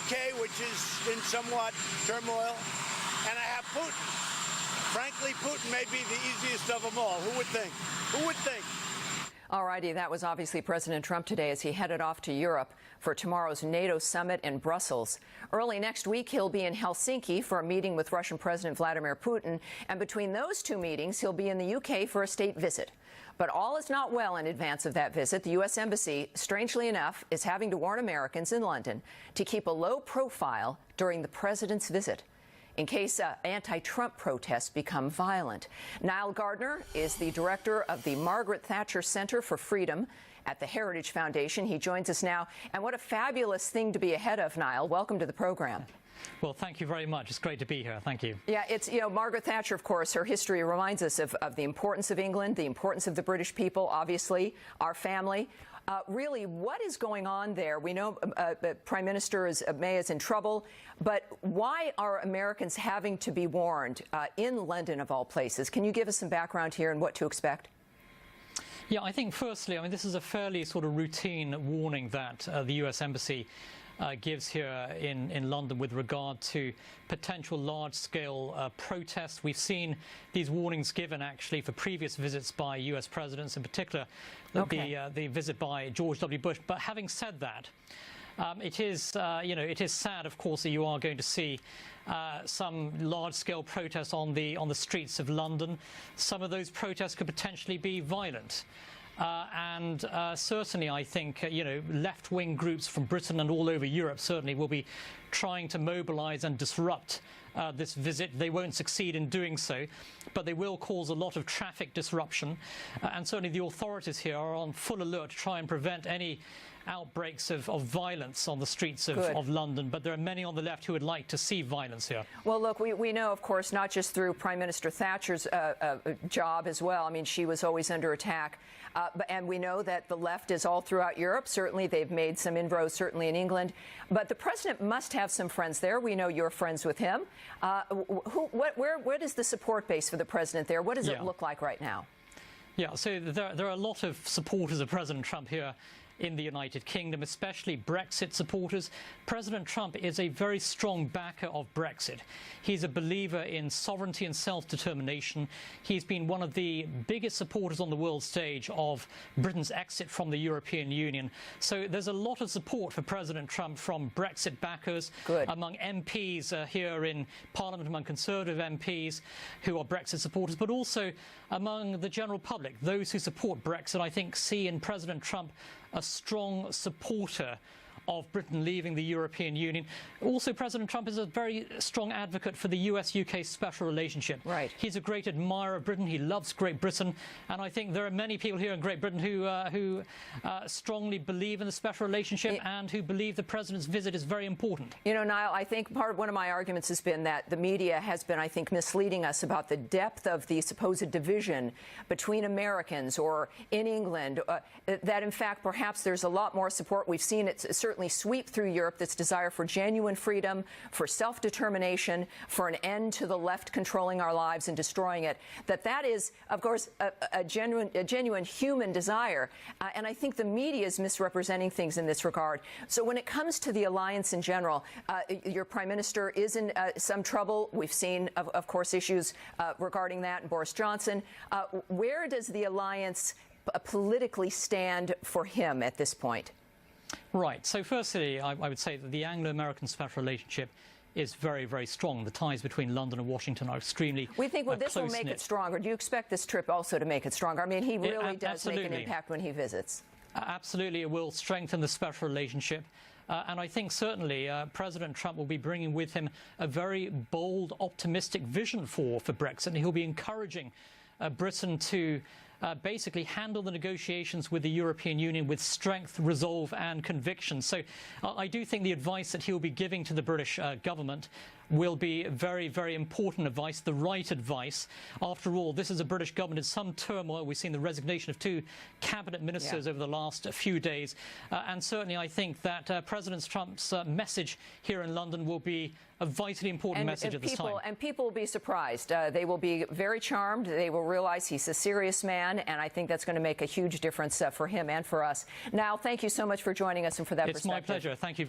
UK, which is in somewhat turmoil, and I have Putin. Frankly, Putin may be the easiest of them all. Who would think? Who would think? All righty, that was obviously President Trump today as he headed off to Europe for tomorrow's NATO summit in Brussels. Early next week, he'll be in Helsinki for a meeting with Russian President Vladimir Putin. And between those two meetings, he'll be in the UK for a state visit. But all is not well in advance of that visit. The U.S. Embassy, strangely enough, is having to warn Americans in London to keep a low profile during the president's visit, in case anti-Trump protests become violent. Niall Gardner is the director of the Margaret Thatcher Center for Freedom at the Heritage Foundation. He joins us now. And what a fabulous thing to be ahead of, Niall. Welcome to the program. Well, thank you very much. It's great to be here. Thank you. Yeah, it's, Margaret Thatcher, of course, her history reminds us of the importance of England, the importance of the British people, obviously, our family. Really, what is going on there? We know Prime Minister May is in trouble, but why are Americans having to be warned in London, of all places? Can you give us some background here and what to expect? Yeah, I think firstly, this is a fairly sort of routine warning that the U.S. Embassy gives here in London with regard to potential large-scale protests. We've seen these warnings given actually for previous visits by U.S. presidents, in particular the visit by George W. Bush. But having said that, it is sad, of course, that you are going to see some large-scale protests on the streets of London. Some of those protests could potentially be violent. Certainly, I think, left-wing groups from Britain and all over Europe certainly will be trying to mobilize and disrupt this visit. They won't succeed in doing so, but they will cause a lot of traffic disruption. And certainly the authorities here are on full alert to try and prevent any outbreaks of violence on the streets of London, but there are many on the left who would like to see violence here. Well, look, we know, of course, not just through Prime Minister Thatcher's job as well. I mean, she was always under attack. And we know that the left is all throughout Europe. Certainly, they've made some inroads, certainly in England. But the president must have some friends there. We know you're friends with him. Where is the support base for the president there? What does it look like right now? Yeah, so there are a lot of supporters of President Trump here in the United Kingdom, especially Brexit supporters. President Trump is a very strong backer of Brexit. He's a believer in sovereignty and self-determination. He's been one of the biggest supporters on the world stage of Britain's exit from the European Union. So there's a lot of support for President Trump from Brexit backers, among MPs here in Parliament, among Conservative MPs who are Brexit supporters, but also among the general public. Those who support Brexit, I think, see in President Trump a strong supporter of Britain leaving the European Union. Also, President Trump is a very strong advocate for the US-UK special relationship. Right. He's a great admirer of Britain. He loves Great Britain. And I think there are many people here in Great Britain who strongly believe in the special relationship and who believe the president's visit is very important. You know, Niall, I think one of my arguments has been that the media has been, I think, misleading us about the depth of the supposed division between Americans or in England, that, in fact, perhaps there's a lot more support. We've seen it certainly sweep through Europe, this desire for genuine freedom, for self-determination, for an end to the left controlling our lives and destroying it, that is, of course, a genuine human desire. And I think the media is misrepresenting things in this regard. So when it comes to the alliance in general, your prime minister is in some trouble. We've seen, of course, issues regarding that and Boris Johnson. Where does the alliance politically stand for him at this point? Right. So firstly, I would say that the Anglo-American special relationship is very, very strong. The ties between London and Washington are extremely We think this will make it stronger. Do you expect this trip also to make it stronger? I mean, he really does make an impact when he visits. Absolutely, it will strengthen the special relationship. And I think certainly President Trump will be bringing with him a very bold, optimistic vision for Brexit. And he'll be encouraging Britain to basically handle the negotiations with the European Union with strength, resolve and conviction. So I do think the advice that he'll be giving to the British government will be very, very important advice, the right advice. After all, this is a British government in some turmoil. We've seen the resignation of 2 cabinet ministers over the last few days. And certainly I think that President Trump's message here in London will be a vitally important message at this time. And people will be surprised. They will be very charmed. They will realize he's a serious man, and I think that's going to make a huge difference for him and for us. Now, thank you so much for joining us and for that perspective. It's my pleasure. Thank you.